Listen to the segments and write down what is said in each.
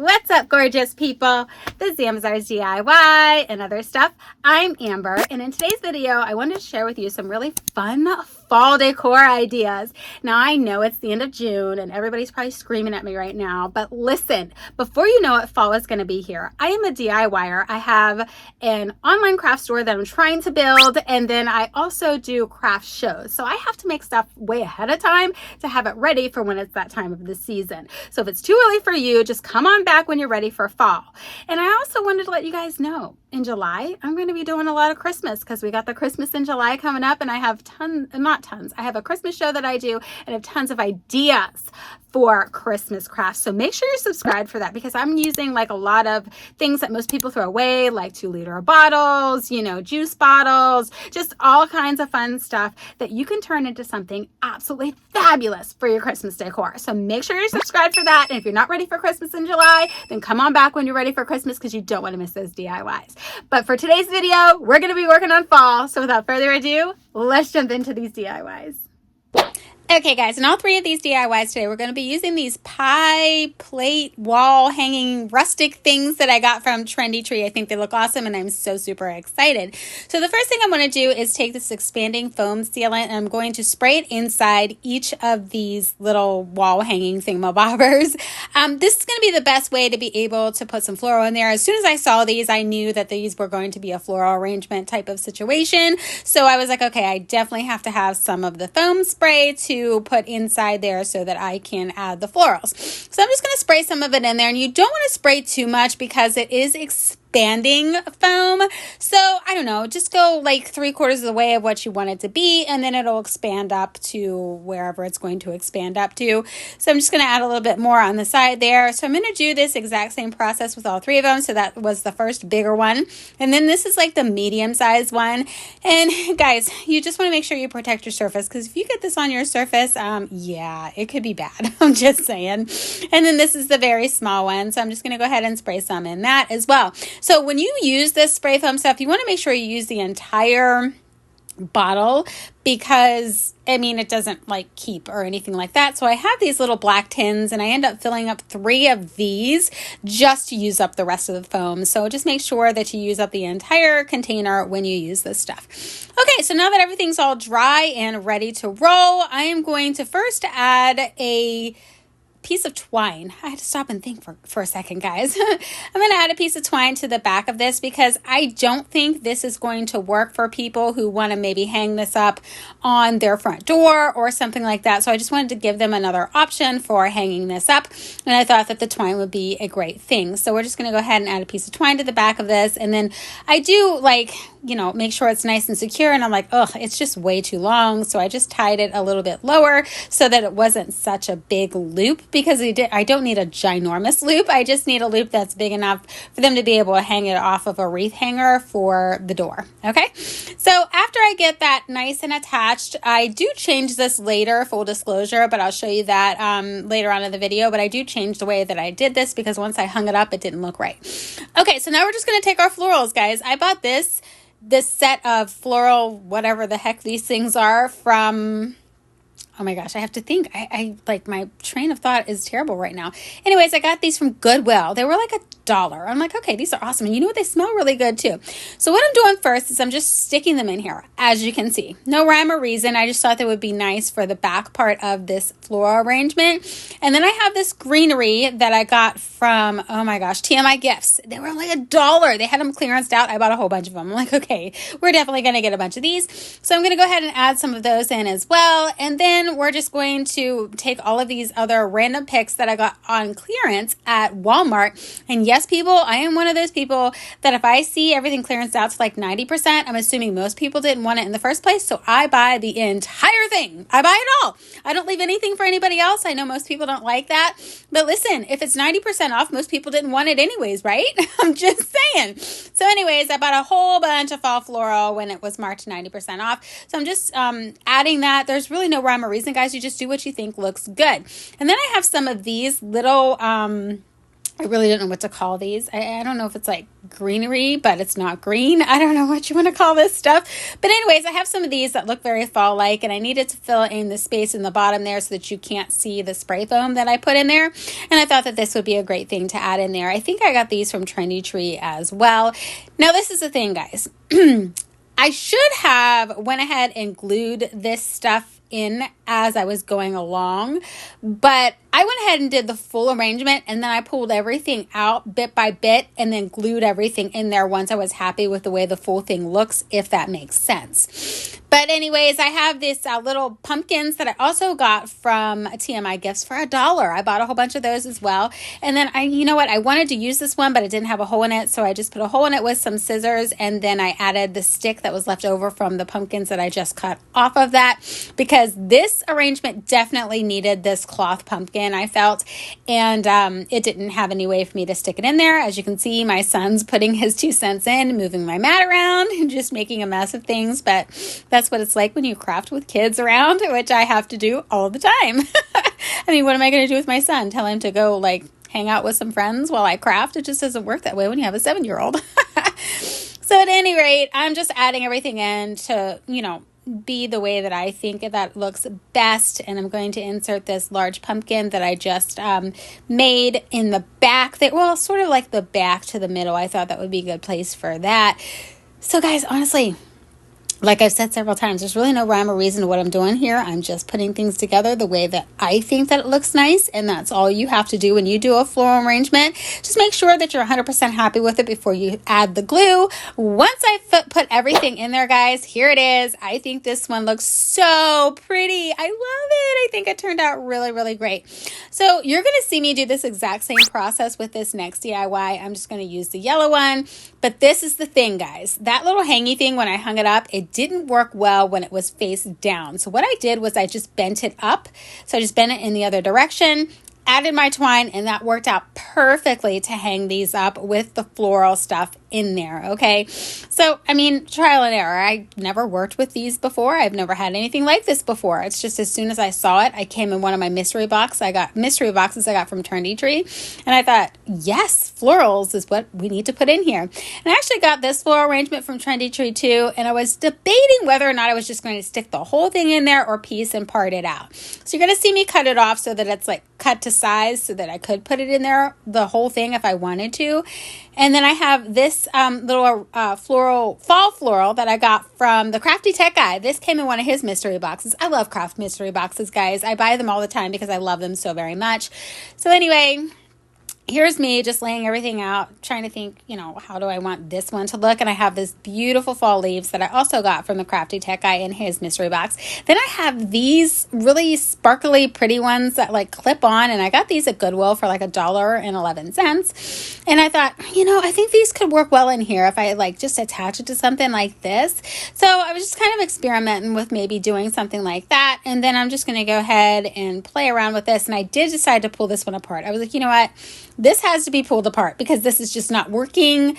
What's up, gorgeous people? This is Ambizzares DIY and other stuff. I'm Amber, and in today's video, I wanted to share with you some really fun fall decor ideas. Now, I know it's the end of June, and everybody's probably screaming at me right now, but listen, before you know it, fall is going to be here. I am a DIYer. I have an online craft store that I'm trying to build, and then I also do craft shows. So I have to make stuff way ahead of time to have it ready for when it's that time of the season. So if it's too early for you, just come on back when you're ready for fall. And I also wanted to let you guys know, in July, I'm going to be doing a lot of Christmas because we got the Christmas in July coming up, and I have I have a Christmas show that I do, and I have tons of ideas for Christmas crafts. So make sure you're subscribed for that, because I'm using like a lot of things that most people throw away, like 2-liter bottles, juice bottles, just all kinds of fun stuff that you can turn into something absolutely fabulous for your Christmas decor. So make sure you're subscribed for that. And if you're not ready for Christmas in July, then come on back when you're ready for Christmas, because you don't want to miss those DIYs. But for today's video, we're going to be working on fall. So without further ado, let's jump into these DIYs. Okay, guys, in all three of these DIYs today, we're going to be using these pie plate wall hanging rustic things that I got from Trendy Tree. I think they look awesome, and I'm so super excited. So the first thing I'm going to do is take this expanding foam sealant, and I'm going to spray it inside each of these little wall hanging thingamabobbers. This is going to be the best way to be able to put some floral in there. As soon as I saw these, I knew that these were going to be a floral arrangement type of situation. So I was like, okay, I definitely have to have some of the foam spray to put inside there so that I can add the florals. So I'm just going to spray some of it in there, and you don't want to spray too much because it is expanding foam. So I don't know, just go like 3/4 of the way of what you want it to be, and then it'll expand up to wherever it's going to expand up to. So I'm just going to add a little bit more on the side there. So I'm going to do this exact same process with all three of them. So that was the first bigger one, and then this is like the medium sized one. And guys, you just want to make sure you protect your surface, because if you get this on your surface, yeah, it could be bad. I'm just saying. And then this is the very small one, so I'm just going to go ahead and spray some in that as well. So when you use this spray foam stuff, you want to make sure you use the entire bottle, because it doesn't like keep or anything like that. So I have these little black tins, and I end up filling up 3 of these just to use up the rest of the foam. So just make sure that you use up the entire container when you use this stuff. Okay, so now that everything's all dry and ready to roll, I am going to first add a piece of twine. I had to stop and think for a second, guys. I'm going to add a piece of twine to the back of this, because I don't think this is going to work for people who want to maybe hang this up on their front door or something like that. So I just wanted to give them another option for hanging this up, and I thought that the twine would be a great thing. So we're just going to go ahead and add a piece of twine to the back of this, and then I do make sure it's nice and secure, and I'm like, ugh, it's just way too long. So I just tied it a little bit lower so that it wasn't such a big loop, because I don't need a ginormous loop. I just need a loop that's big enough for them to be able to hang it off of a wreath hanger for the door. Okay, so after I get that nice and attached, I do change this later, full disclosure, but I'll show you that later on in the video. But I do change the way that I did this, because once I hung it up, it didn't look right. Okay, so now we're just going to take our florals, guys. I bought this set of floral, whatever the heck these things are, from... Oh my gosh, I have to think. I like, my train of thought is terrible right now. Anyways, I got these from Goodwill. They were like $1. I'm like, okay, these are awesome. And you know what? They smell really good too. So what I'm doing first is I'm just sticking them in here, as you can see. No rhyme or reason. I just thought they would be nice for the back part of this floral arrangement. And then I have this greenery that I got from, oh my gosh, TMI Gifts. They were like $1. They had them clearanced out. I bought a whole bunch of them. I'm like, okay, we're definitely going to get a bunch of these. So I'm going to go ahead and add some of those in as well. And then we're just going to take all of these other random picks that I got on clearance at Walmart. And yes, people, I am one of those people that if I see everything clearanced out to like 90%, I'm assuming most people didn't want it in the first place. So I buy the entire thing. I buy it all. I don't leave anything for anybody else. I know most people don't like that. But listen, if it's 90% off, most people didn't want it anyways, right? I'm just saying. So anyways, I bought a whole bunch of fall floral when it was marked 90% off. So I'm just adding that. There's really no rhyme or reason, guys. You just do what you think looks good. And then I have some of these little I really don't know what to call these. I don't know if it's like greenery, but it's not green. I don't know what you want to call this stuff. But anyways, I have some of these that look very fall-like, and I needed to fill in the space in the bottom there so that you can't see the spray foam that I put in there. And I thought that this would be a great thing to add in there. I think I got these from Trendy Tree as well. Now, this is the thing, guys. I should have went ahead and glued this stuff in as I was going along, but I went ahead and did the full arrangement, and then I pulled everything out bit by bit and then glued everything in there once I was happy with the way the full thing looks, if that makes sense. But anyways, I have this little pumpkins that I also got from TMI Gifts for $1. I bought a whole bunch of those as well. And then you know what? I wanted to use this one, but it didn't have a hole in it. So I just put a hole in it with some scissors. And then I added the stick that was left over from the pumpkins that I just cut off of that, because this arrangement definitely needed this cloth pumpkin, I felt. And it didn't have any way for me to stick it in there. As you can see, my son's putting his 2 cents in, moving my mat around, and just making a mess of things. But that's what it's like when you craft with kids around, which I have to do all the time. I mean, what am I going to do with my son? Tell him to go like hang out with some friends while I craft? It just doesn't work that way when you have a 7-year-old. So at any rate, I'm just adding everything in to, be the way that I think that looks best. And I'm going to insert this large pumpkin that I just made in the back, sort of like the back to the middle. I thought that would be a good place for that. So guys, honestly, like I've said several times, there's really no rhyme or reason to what I'm doing here. I'm just putting things together the way that I think that it looks nice, and that's all you have to do when you do a floral arrangement. Just make sure that you're 100% happy with it before you add the glue. Once I put everything in there, guys, here it is. I think this one looks so pretty. I love it. I think it turned out really, really great. So you're going to see me do this exact same process with this next DIY. I'm just going to use the yellow one. But this is the thing, guys. That little hangy thing, when I hung it up, it didn't work well when it was face down. So what I did was I just bent it up. So I just bent it in the other direction, added my twine, and that worked out perfectly to hang these up with the floral stuff in there. Okay. So, I mean, trial and error. I never worked with these before. I've never had anything like this before. It's just as soon as I saw it, I came in one of my mystery boxes I got from Trendy Tree. And I thought, yes, florals is what we need to put in here. And I actually got this floral arrangement from Trendy Tree too. And I was debating whether or not I was just going to stick the whole thing in there or piece and part it out. So you're going to see me cut it off so that it's like cut to size so that I could put it in there, the whole thing, if I wanted to. And then I have this little fall floral that I got from the Crafty Tech Guy. This came in one of his mystery boxes. I love craft mystery boxes, guys. I buy them all the time because I love them so very much. So anyway, here's me just laying everything out, trying to think, how do I want this one to look? And I have this beautiful fall leaves that I also got from the Crafty Tech Guy in his mystery box. Then I have these really sparkly, pretty ones that like clip on. And I got these at Goodwill for like $1.11. And I thought, I think these could work well in here if I like just attach it to something like this. So I was just kind of experimenting with maybe doing something like that. And then I'm just going to go ahead and play around with this. And I did decide to pull this one apart. I was like, you know what? This has to be pulled apart because this is just not working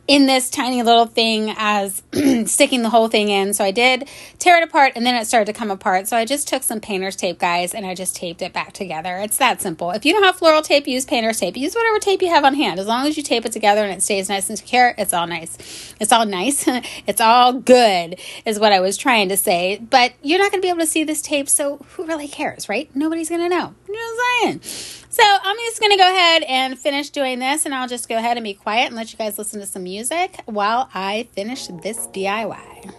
in this tiny little thing as sticking the whole thing in. So I did tear it apart, and then it started to come apart. So I just took some painter's tape, guys, and I just taped it back together. It's that simple. If you don't have floral tape, use painter's tape. Use whatever tape you have on hand. As long as you tape it together and it stays nice and secure, it's all nice. It's all nice. It's all good is what I was trying to say. But you're not going to be able to see this tape, so who really cares, right? Nobody's going to know. You know what I'm saying? So I'm just going to go ahead and finish doing this, and I'll just go ahead and be quiet and let you guys listen to some music while I finish this DIY.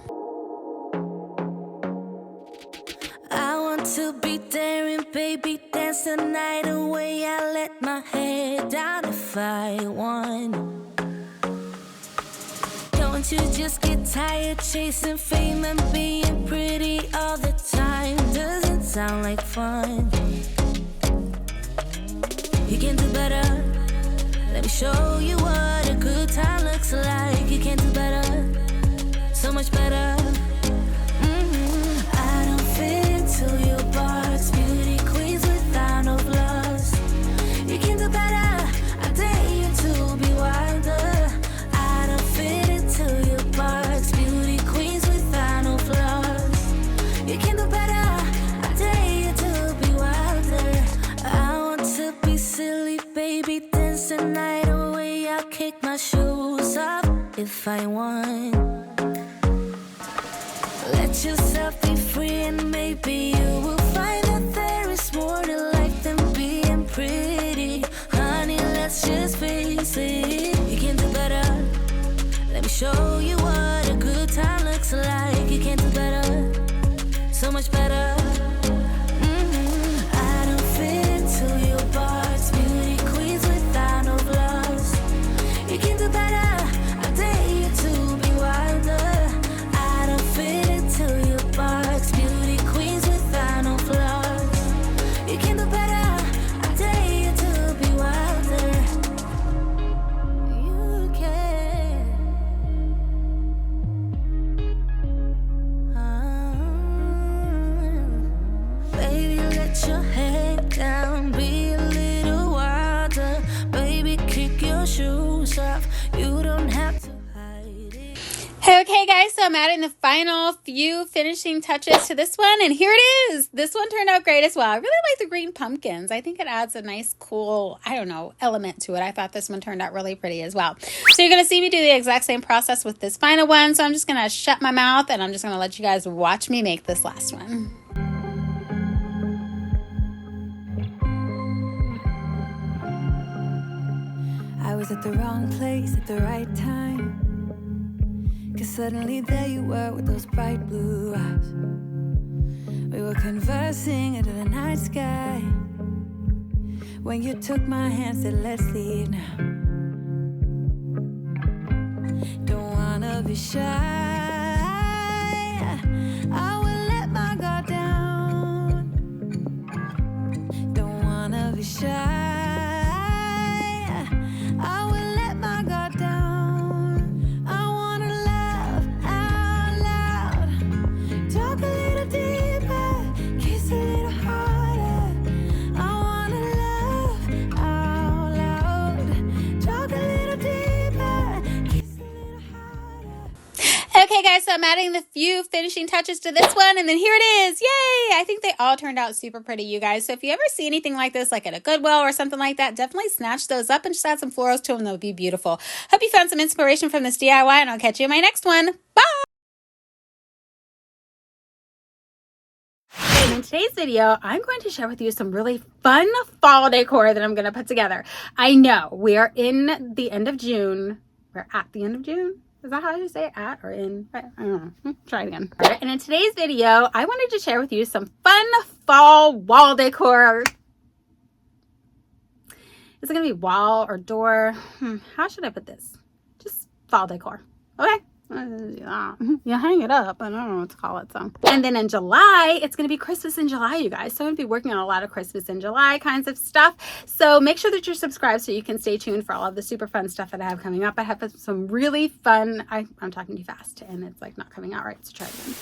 I want to be there and baby dance the night away. I let my head down if I want. Don't you just get tired chasing fame and being pretty all the time? Doesn't sound like fun. You can do better. Let me show you what a good time looks like. You can do better. So much better. I don't fit into your box. Beauty queens without no flaws. You can do better. I dare you to be wilder. I don't fit into your box. Beauty queens without no flaws. You can do better. I dare you to be wilder. I want to be silly, baby, dancing Let yourself be free, and maybe you will find that there is more to life than being pretty. Honey, let's just face it, you can do better. Let me show you what a good time looks like. You can do better, so much better. I don't fit into your box. Beauty queens without no flaws. You can do better. I dare you to be wilder. I don't fit into your box. Beauty queens without no flaws. You can do better. I dare you to be wilder. You can. Baby, let your head down. Be a little wilder. Baby, kick your shoes off. You don't have to hide it. Okay guys, so I'm adding the final few finishing touches to this one, and here it is. This one turned out great as well. I really like the green pumpkins. I think it adds a nice, cool, I don't know, element to it. I thought this one turned out really pretty as well. So you're going to see me do the exact same process with this final one, so I'm just going to shut my mouth and I'm just going to let you guys watch me make this last one. I was at the wrong place at the right time. 'Cause suddenly there you were with those bright blue eyes. We were conversing under the night sky. When you took my hand, said let's leave now. Don't wanna be shy. I will let my guard down. Don't wanna be shy. I will let my guard down. I wanna laugh out loud. Talk a little deeper, kiss a little harder. I wanna laugh out loud. Talk a little deeper, kiss a little harder. Okay guys, so I'm adding the few finishing touches to this one, and then here it is. Yay! I think they all turned out super pretty, you guys. So if you ever see anything like this, like at a Goodwill or something like that, definitely snatch those up and just add some florals to them. They'll be beautiful. Hope you found some inspiration from this DIY, and I'll catch you in my next one. Bye! And in today's video, I'm going to share with you some really fun fall decor that I'm going to put together. I know we are in the end of June. We're at the end of June. Is that how you say it? At or in? I don't know. Try it again. All right. And in today's video, I wanted to share with you some fun fall wall decor. Is it going to be wall or door? How should I put this? Just fall decor. Okay. You hang it up. I don't know what to call it. So, and then in July, it's going to be Christmas in July, you guys. So I'm going to be working on a lot of Christmas in July kinds of stuff. So make sure that you're subscribed so you can stay tuned for all of the super fun stuff that I have coming up. I have some really fun, I'm talking too fast and it's like not coming out right. So try again.